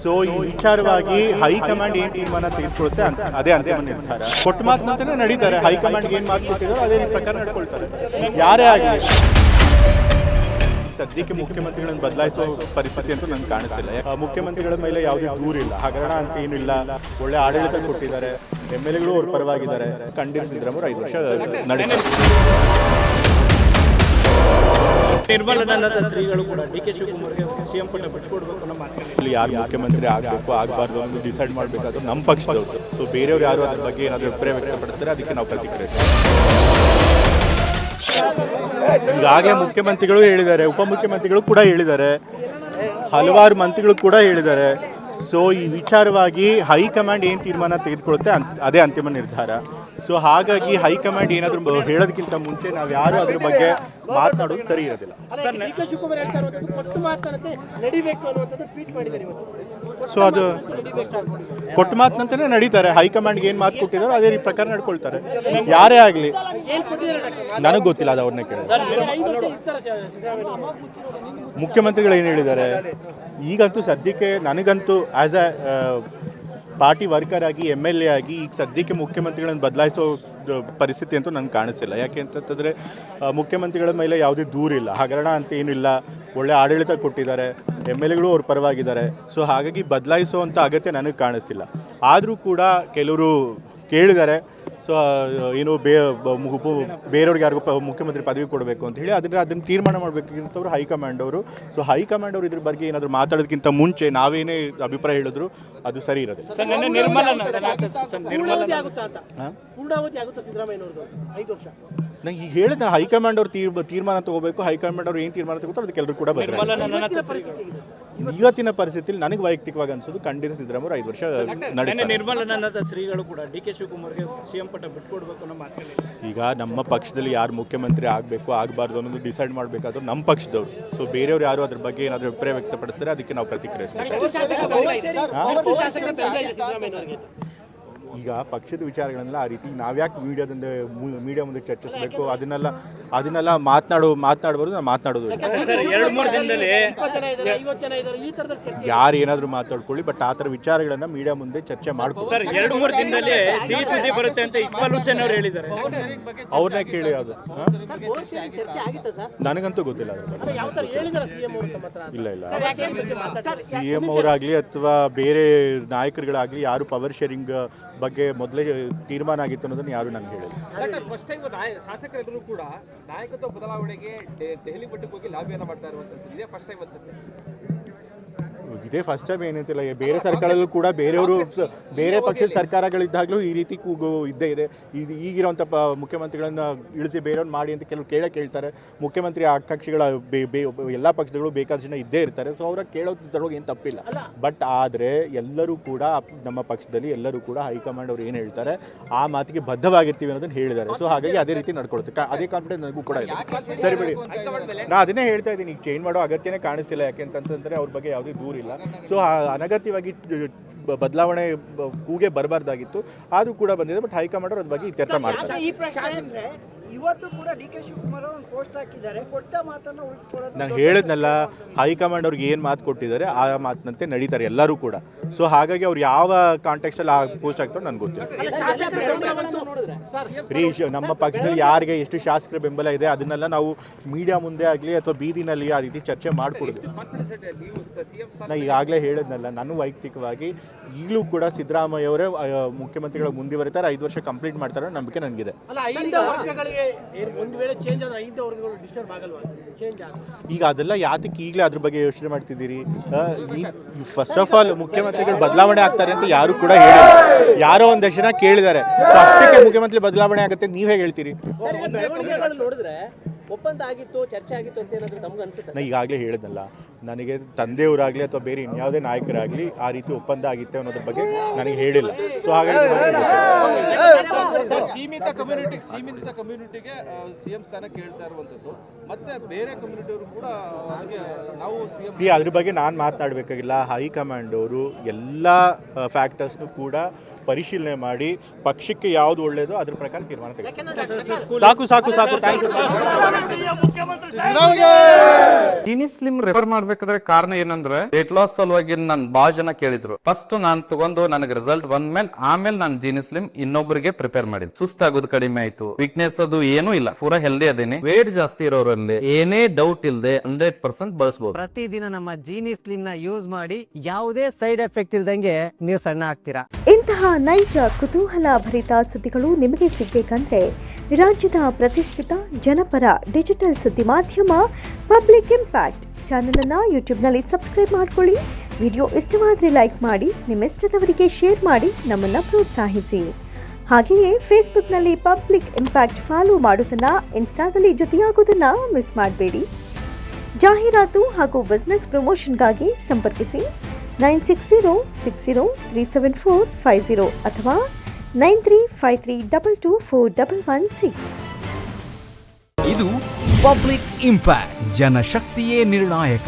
So ಈ ವಿಚಾರವಾಗಿ high command ಏನು ತೀರ್ಮಾನ ತೆಗೆದುಕೊಳ್ಳುತ್ತೆ ಅದೇ ಅಂತಿಮ ನಿರ್ಧಾರ. ಕೊಟ್ಟ ಮಾತಿನಂತೆಯೇ ನಡೀತಾರೆ. ಹೈಕಮಾಂಡ್ಗೆ ಏನು ಮಾತು ಕೊಟ್ಟಿದ್ದಾರೋ ಅದೇ ಪ್ರಕಾರ ನಡ್ಕೊಳ್ತಾರೆ ಯಾರೇ ಆಗಲಿ. ಸದ್ಯಕ್ಕೆ ಮುಖ್ಯಮಂತ್ರಿಗಳನ್ನು ಬದಲಾಯಿಸೋ ಪರಿಸ್ಥಿತಿ ಅಂತೂ ನನಗೆ ಕಾಣಿಸ್ತಿಲ್ಲ. ಮುಖ್ಯಮಂತ್ರಿಗಳ ಮೇಲೆ ಯಾವುದೇ ದೂರಿಲ್ಲ, ಹಗರಣ ಅಂತ ಏನಿಲ್ಲ. ಒಳ್ಳೆ ಆಡಳಿತ ಕೊಟ್ಟಿದ್ದಾರೆ, MLAಗಳು ಅವ್ರ ಪರವಾಗಿದ್ದಾರೆ. ಖಂಡಿತ ಸಿದ್ದರಾಮಯ್ಯ 5 ವರ್ಷ ನಡೆಸ್ತಾರೆ. ನಿರ್ಮಲಾನಂದ ಶ್ರೀಗಳು ಕೂಡ DK ಶಿವಕುಮಾರ್ಗೆ CM ಪಟ್ಟ ಬಿಟ್ಕೊಡ್ಬೇಕು ಅನ್ನೋ ಮಾತು. ಯಾರು ಮುಖ್ಯಮಂತ್ರಿ ಆಗಬೇಕು ಆಗಬಾರ್ದು ಅಂತ ಡಿಸೈಡ್ ಮಾಡಬೇಕಾದ್ರೆ ನಮ್ಮ ಪಕ್ಷದವರು. ಸೊ ಬೇರೆಯವ್ರು ಯಾರು ಅದ್ರ ಬಗ್ಗೆ ಏನಾದರೂ ಅಭಿಪ್ರಾಯ ವ್ಯಕ್ತಪಡಿಸ್ತಾರೆ, ಅದಕ್ಕೆ ನಾವು ಪ್ರತಿಕ್ರಿಯಿಸ್ತೀವಿ. ಈಗಾಗಲೇ ಮುಖ್ಯಮಂತ್ರಿಗಳು ಹೇಳಿದ್ದಾರೆ, ಉಪಮುಖ್ಯಮಂತ್ರಿಗಳು ಕೂಡ ಹೇಳಿದ್ದಾರೆ, ಹಲವಾರು ಮಂತ್ರಿಗಳು ಕೂಡ ಹೇಳಿದ್ದಾರೆ. ಸೊ ಈ ವಿಚಾರವಾಗಿ ಹೈಕಮಾಂಡ್ ಏನು ತೀರ್ಮಾನ ತೆಗೆದುಕೊಳ್ಳುತ್ತೆ ಅದೇ ಅಂತಿಮ ನಿರ್ಧಾರ. ಸೊ ಹಾಗಾಗಿ ಹೈಕಮಾಂಡ್ ಏನಾದರೂ ಹೇಳೋದಕ್ಕಿಂತ ಮುಂಚೆ ನಾವು ಯಾರು ಅದ್ರ ಬಗ್ಗೆ ಮಾತನಾಡೋದು ಸರಿ ಇರೋದಿಲ್ಲ. ಸೊ ಅದು ಕೊಟ್ಟ ಮಾತಿನಂತೆಯೇ ನಡೀತಾರೆ. ಹೈಕಮಾಂಡ್ಗೆ ಏನು ಮಾತು ಕೊಟ್ಟಿದ್ದಾರೋ ಅದೇ ಪ್ರಕಾರ ನಡ್ಕೊಳ್ತಾರೆ ಯಾರೇ ಆಗಲಿ. ನನಗೆ ಗೊತ್ತಿಲ್ಲ, ಅದು ಅವ್ರನ್ನೇ ಕೇಳಿ. ಮುಖ್ಯಮಂತ್ರಿಗಳು ಏನು ಹೇಳಿದ್ದಾರೆ ಈಗಂತೂ ಸದ್ಯಕ್ಕೆ ನನಗಂತೂ ಆ್ಯಸ್ ಎ ಪಾರ್ಟಿ ವರ್ಕರ್ ಆಗಿ MLA ಆಗಿ ಈಗ ಸದ್ಯಕ್ಕೆ ಮುಖ್ಯಮಂತ್ರಿಗಳನ್ನು ಬದಲಾಯಿಸೋ ಪರಿಸ್ಥಿತಿ ಅಂತೂ ನನಗೆ ಕಾಣಿಸ್ತಿಲ್ಲ. ಯಾಕೆ ಅಂತಂತಂದರೆ ಮುಖ್ಯಮಂತ್ರಿಗಳ ಮೇಲೆ ಯಾವುದೇ ದೂರಿಲ್ಲ, ಹಗರಣ ಅಂತ ಏನಿಲ್ಲ. ಒಳ್ಳೆ ಆಡಳಿತ ಕೊಟ್ಟಿದ್ದಾರೆ, MLAಗಳು ಅವ್ರ ಪರವಾಗಿದ್ದಾರೆ. ಸೊ ಹಾಗಾಗಿ ಬದಲಾಯಿಸುವಂಥ ಅಗತ್ಯ ನನಗೆ ಕಾಣಿಸ್ತಿಲ್ಲ. ಆದರೂ ಕೂಡ ಕೆಲವರು ಕೇಳಿದ್ದಾರೆ, ಸೊ ಏನು ಬೇರೆಯವ್ರಿಗೆ ಯಾರಿಗೂ ಮುಖ್ಯಮಂತ್ರಿ ಪದವಿ ಕೊಡಬೇಕು ಅಂತ ಹೇಳಿ ಅದನ್ನು ತೀರ್ಮಾನ ಮಾಡಬೇಕಿಂತವ್ರು ಹೈಕಮಾಂಡ್ ಅವರು. ಸೊ ಹೈಕಮಾಂಡ್ ಅವರು ಇದ್ರ ಬಗ್ಗೆ ಏನಾದರೂ ಮಾತಾಡೋದಕ್ಕಿಂತ ಮುಂಚೆ ನಾವೇನೇ ಅಭಿಪ್ರಾಯ ಹೇಳಿದ್ರು ಅದು ಸರಿ ಇರೋದು. ನಂಗೆ ಈಗ ಹೇಳಿದ ಹೈಕಮಾಂಡ್ ಅವ್ರು ತೀರ್ಮಾನ ತಗೋಬೇಕು. ಹೈಕಮಾಂಡ್ ಅವ್ರು ಏನು ತೀರ್ಮಾನ ತಗೋತಾರೆ ಅದಕ್ಕೆಲ್ಲರೂ ಕೂಡ ಇವತ್ತಿನ ಪರಿಸ್ಥಿತಿಯಲ್ಲಿ ನನಗೆ ವೈಯಕ್ತಿಕವಾಗಿ ಅನ್ಸೋದು ಖಂಡಿತ ಸಿದ್ದರಾಮಯ್ಯ 5 ವರ್ಷ ನಡೆಸ್ತಾರೆ. ನಿರ್ಮಲಾನಂದ ಶ್ರೀಗಳು ಕೂಡ DK ಶಿವಕುಮಾರ್ಗೆ CM ಪಟ್ಟ ಬಿಟ್ಕೊಡ್ಬೇಕು ಅನ್ನೋ ಮಾತು. ಈಗ ನಮ್ಮ ಪಕ್ಷದಲ್ಲಿ ಯಾರು ಮುಖ್ಯಮಂತ್ರಿ ಆಗಬೇಕು ಆಗಬಾರ್ದು ಅನ್ನೋದು ಡಿಸೈಡ್ ಮಾಡಬೇಕಾದ್ರು ನಮ್ಮ ಪಕ್ಷದವರು. ಸೊ ಬೇರೆಯವ್ರು ಯಾರು ಅದ್ರ ಬಗ್ಗೆ ಏನಾದರೂ ಅಭಿಪ್ರಾಯ ವ್ಯಕ್ತಪಡಿಸ್ತಾರೆ, ಅದಕ್ಕೆ ನಾವು ಪ್ರತಿಕ್ರಿಯಿಸ್ಬೇಕು. ಈಗ ಪಕ್ಷದ ವಿಚಾರಗಳನ್ನೆಲ್ಲ ಆ ರೀತಿ ನಾವ್ಯಾಕೆ ಮೀಡಿಯಾ ಮುಂದೆ ಚರ್ಚಿಸಬೇಕು? ಅದನ್ನೆಲ್ಲ ಮಾತನಾಡಬಾರ್ದು. ನಾವು ಮಾತನಾಡೋದು ಯಾರು ಏನಾದರೂ ಮಾತಾಡ್ಕೊಳ್ಳಿ, ಬಟ್ ಆ ಥರ ವಿಚಾರಗಳನ್ನ ಮೀಡಿಯಾ ಮುಂದೆ ಚರ್ಚೆ ಮಾಡ್ಬೋದು. 2-3 ದಿನದಲ್ಲಿ ಸಿಹಿ ಸುದ್ದಿ ಬರುತ್ತೆ ಅಂತ ಇಕ್ಬಾಲ್ ಹುಸೇನ್ ಅವರು ಹೇಳಿದ್ದಾರೆ. ಅವ್ರನ್ನೇ ಕೇಳಿ. ಅದು ನನಗಂತೂ ಗೊತ್ತಿಲ್ಲ ಅದ್ರ ಬಗ್ಗೆ. ಇಲ್ಲ CM ಅವರಾಗಲಿ ಅಥವಾ ಬೇರೆ ನಾಯಕರುಗಳಾಗಲಿ ಯಾರು ಪವರ್ ಶೇರಿಂಗ್ ಬಗ್ಗೆ ಮೊದಲೇ ತೀರ್ಮಾನ ಆಗಿತ್ತು ಅನ್ನೋದನ್ನು ಯಾರು ನನಗೆ ಹೇಳಿಲ್ಲ. ಶಾಸಕರೆಲ್ಲರೂ ಕೂಡ ನಾಯಕತ್ವ ಬದಲಾವಣೆಗೆ ದೆಹಲಿ ಮಟ್ಟಕ್ಕೆ ಹೋಗಿ ಲಾಬಿಯನ್ನು ಮಾಡ್ತಾ ಇರುವಂಥದ್ದು ಇದೇ ಫಸ್ಟ್ ಟೈಮ್ ಅನ್ಸುತ್ತೆ. ಇದೇ ಫಸ್ಟ್ ಟೈಮ್ ಏನಂತಿಲ್ಲ. ಬೇರೆ ಸರ್ಕಾರದಲ್ಲೂ ಕೂಡ ಬೇರೆ ಪಕ್ಷದ ಸರ್ಕಾರಗಳಿದ್ದಾಗಲೂ ಈ ರೀತಿ ಕೂಗು ಇದ್ದೇ ಇದೆ. ಈಗಿರೋಂಥ ಮುಖ್ಯಮಂತ್ರಿಗಳನ್ನ ಇಳಿಸಿ ಬೇರೆಯವ್ರು ಮಾಡಿ ಅಂತ ಕೆಲವು ಕೇಳ್ತಾರೆ. ಮುಖ್ಯಮಂತ್ರಿ ಕಕ್ಷಿಗಳ ಎಲ್ಲ ಪಕ್ಷಗಳು ಬೇಕಾದ ಜನ ಇದ್ದೇ ಇರ್ತಾರೆ. ಸೊ ಅವ್ರ ಕೇಳೋದ್ರೊಳಗೆ ಏನು ತಪ್ಪಿಲ್ಲ. ಬಟ್ ಆದರೆ ಎಲ್ಲರೂ ಕೂಡ ನಮ್ಮ ಪಕ್ಷದಲ್ಲಿ ಎಲ್ಲರೂ ಕೂಡ ಹೈಕಮಾಂಡ್ ಅವ್ರು ಏನು ಹೇಳ್ತಾರೆ ಆ ಮಾತಿಗೆ ಬದ್ಧವಾಗಿರ್ತೀವಿ ಅನ್ನೋದನ್ನು ಹೇಳಿದ್ದಾರೆ. ಸೊ ಹಾಗಾಗಿ ಅದೇ ರೀತಿ ನಡ್ಕೊಳುತ್ತೆ. ಅದೇ ಕಾನ್ಫಿಡೆನ್ಸ್ ನನಗೂ ಕೂಡ ಇದೆ. ಸರಿ ಬಿಡಿ, ನಾನು ಅದನ್ನೇ ಹೇಳ್ತಾ ಇದ್ದೀನಿ. ಈಗ ಚೇಂಜ್ ಮಾಡೋ ಅಗತ್ಯನೇ ಕಾಣಿಸ್ತಿಲ್ಲ. ಯಾಕೆಂತಂದರೆ ಅವ್ರ ಬಗ್ಗೆ ಯಾವುದೇ ದೂರ ಇಲ್ಲ. ಸೊ ಅನಗತ್ಯವಾಗಿ ಬದಲಾವಣೆ ಕೂಗೆ ಬರಬಾರ್ದಾಗಿತ್ತು, ಆದರೂ ಕೂಡ ಬಂದಿದೆ. ಬಟ್ ಹೈಕಮಾಂಡ್ ಅದ್ರ ಬಗ್ಗೆ ಇತ್ಯರ್ಥ ಮಾಡ್ತಾರೆ. ಇವತ್ತು ಕೂಡ DK ಶಿವಕುಮಾರ್ ಒಂದು ಪೋಸ್ಟ್ ಹಾಕಿದ್ದಾರೆ, ಕೊಟ್ಟ ಮಾತನ್ನು ಉಳಿಸ್ಕೊಳ್ಳೋದು. ನಾನು ಹೇಳಿದ್ನಲ್ಲ, ಹೈಕಮಾಂಡ್ ಅವ್ರಿಗೆ ಏನು ಮಾತು ಕೊಟ್ಟಿದ್ದಾರೆ ಆ ಮಾತಿನಂತೆ ನಡೀತಾರೆ ಎಲ್ಲರೂ ಕೂಡ. ಸೊ ಹಾಗಾಗಿ ಅವ್ರು ಯಾವ ಕಾಂಟೆಕ್ಸ್ಟಲ್ಲಿ ಆ ಪೋಸ್ಟ್ ಹಾಕ್ತಾರೆ ನನಗೆ ಗೊತ್ತಿಲ್ಲ. ನಮ್ಮ ಪಕ್ಷದಲ್ಲಿ ಯಾರಿಗೆ ಎಷ್ಟು ಶಾಸಕರ ಬೆಂಬಲ ಇದೆ ಅದನ್ನೆಲ್ಲ ನಾವು ಮೀಡಿಯಾ ಮುಂದೆ ಆಗಲಿ ಅಥವಾ ಬೀದಿನಲ್ಲಿ ಆ ರೀತಿ ಚರ್ಚೆ ಮಾಡಿಕೊಡ್ತೀವಿ. ನಾನು ಈಗಾಗಲೇ ಹೇಳಿದ್ನಲ್ಲ, ನಾನು ವೈಯಕ್ತಿಕವಾಗಿ ಈಗಲೂ ಕೂಡ ಸಿದ್ದರಾಮಯ್ಯ ಅವರೇ ಮುಖ್ಯಮಂತ್ರಿಗಳು ಮುಂದುವರಿತಾರೆ, 5 ವರ್ಷ ಕಂಪ್ಲೀಟ್ ಮಾಡ್ತಾರೆ ನಂಬಿಕೆ ನನಗಿದೆ. ಈಗ ಅದೆಲ್ಲ ಯಾತಕ್ಕೆ ಈಗಲೇ ಅದ್ರ ಬಗ್ಗೆ ಯೋಚನೆ ಮಾಡ್ತಿದ್ದೀರಿ? ಫಸ್ಟ್ ಆಫ್ ಆಲ್ ಮುಖ್ಯಮಂತ್ರಿಗಳು ಬದಲಾವಣೆ ಆಗ್ತಾರೆ ಅಂತ ಯಾರು ಕೂಡ ಹೇಳಿಲ್ಲ. ಯಾರೋ ಒಂದಷ್ಟು ಜನ ಕೇಳಿದ್ದಾರೆ. ಅಷ್ಟಕ್ಕೆ ಮುಖ್ಯಮಂತ್ರಿ ಬದಲಾವಣೆ ಆಗುತ್ತೆ ನೀವು ಹೇಗೆ ಹೇಳ್ತೀರಿ? ಒಪ್ಪಂದ ಆಗಿತ್ತು, ಚರ್ಚೆ ಆಗಿತ್ತು ಅಂತ ಏನಾದರೂ ತಮ್ಗೆ ಅನ್ಸುತ್ತೆ? ನಾನು ಈಗಾಗಲೇ ಹೇಳಿದ್ನಲ್ಲ, ನನಗೆ ತಂದೆಯವರಾಗಲಿ ಅಥವಾ ಬೇರೆ ಇನ್ಯಾವುದೇ ನಾಯಕರಾಗಲಿ ಆ ರೀತಿ ಒಪ್ಪಂದ ಆಗಿತ್ತೆ ಅನ್ನೋದ್ರ ಬಗ್ಗೆ ನನಗೆ ಹೇಳಿಲ್ಲ. ಸೊ ಹಾಗಾಗಿ ಸೀಮಿತ ಕಮ್ಯುನಿಟಿಗೆ CM ಸ್ಥಾನ ಕೇಳ್ತಾ ಇರುವಂಥದ್ದು, ಮತ್ತೆ ಬೇರೆ ಕಮ್ಯುನಿಟಿಯವರು ಕೂಡ ನಾವು ಅದ್ರ ಬಗ್ಗೆ ನಾನು ಮಾತನಾಡಬೇಕಾಗಿಲ್ಲ. ಹೈಕಮಾಂಡ್ ಅವರು ಎಲ್ಲ ಫ್ಯಾಕ್ಟರ್ಸ್ನು ಕೂಡ ಪರಿಶೀಲನೆ ಮಾಡಿ ಪಕ್ಷಕ್ಕೆ ಯಾವುದು ಒಳ್ಳೆಯದೋ ಅದ್ರ ಪ್ರಕಾರ ತೀರ್ಮಾನ ತೆಗೆದುಕೊಳ್ಳಿ. ಸಾಕು thank you. Jeeni slim refer ಮಾಡ್ಬೇಕಾದ್ರೆ ಕಾರಣ ಏನಂದ್ರೆ ವೇಟ್ ಲಾಸ್ ಸಲುವಾಗಿ ನನ್ ಬಾಳ ಜನ ಕೇಳಿದ್ರು. ಫಸ್ಟ್ ನಾನ್ ತಗೊಂಡು ನನಗೆ ರಿಸಲ್ಟ್ ಬಂದ್ಮೇಲೆ ಆಮೇಲೆ ನಾನು ಜೀನಿ ಸ್ಲಿಮ್ ಇನ್ನೊಬ್ಬರಿಗೆ ಪ್ರಿಪೇರ್ ಮಾಡಿದ್. ಸುಸ್ತಾಗೋದು ಕಡಿಮೆ ಆಯ್ತು, ವೀಕ್ನೆಸ್ ಅದು ಏನೂ ಇಲ್ಲ, ಪೂರಾ ಹೆಲ್ದಿ ಅದೇನೆ. ವೇಟ್ ಜಾಸ್ತಿ ಇರೋರಲ್ಲಿ ಏನೇ ಡೌಟ್ ಇಲ್ಲದೆ 100% ಬಳಸಬಹುದು. ಪ್ರತಿದಿನ ನಮ್ಮ ಜೀನಿ ಸ್ಲಿಮ್ ನ ಯೂಸ್ ಮಾಡಿ ಯಾವುದೇ ಸೈಡ್ ಎಫೆಕ್ಟ್ ಇಲ್ದಂಗೆ ನೀವು ಸಣ್ಣ ಆಗ್ತೀರಾ. ಇಂತಹ ನೈಜ ಕುತೂಹಲ ಭರಿತ ಸುದ್ದಿಗಳು ನಿಮಗೆ ಸಿಗಬೇಕಂದ್ರೆ ರಾಜ್ಯದ ಪ್ರತಿಷ್ಠಿತ ಜನಪರ ಡಿಜಿಟಲ್ ಸುದ್ದಿ ಮಾಧ್ಯಮ ಪಬ್ಲಿಕ್ ಇಂಪ್ಯಾಕ್ಟ್ ಚಾನೆಲ್ ಅನ್ನು ಯೂಟ್ಯೂಬ್ನಲ್ಲಿ ಸಬ್ಸ್ಕ್ರೈಬ್ ಮಾಡ್ಕೊಳ್ಳಿ. ವಿಡಿಯೋ ಇಷ್ಟವಾದರೆ ಲೈಕ್ ಮಾಡಿ, ನಿಮ್ಮ ಇಷ್ಟದವರಿಗೆ ಶೇರ್ ಮಾಡಿ ನಮ್ಮನ್ನು ಪ್ರೋತ್ಸಾಹಿಸಿ. ಹಾಗೆಯೇ ಫೇಸ್ಬುಕ್ನಲ್ಲಿ ಪಬ್ಲಿಕ್ ಇಂಪ್ಯಾಕ್ಟ್ ಫಾಲೋ ಮಾಡೋದನ್ನ, ಇನ್ಸ್ಟಾದಲ್ಲಿ ಜೊತೆಯಾಗೋದನ್ನ ಮಿಸ್ ಮಾಡಬೇಡಿ. ಜಾಹೀರಾತು ಹಾಗೂ ಬಿಸ್ನೆಸ್ ಪ್ರಮೋಷನ್ಗಾಗಿ ಸಂಪರ್ಕಿಸಿ 9606037450 ಅಥವಾ 9353224116. ಇದು ಪಬ್ಲಿಕ್ ಇಂಪ್ಯಾಕ್ಟ್, ಜನಶಕ್ತಿಯೇ ನಿರ್ಣಾಯಕ.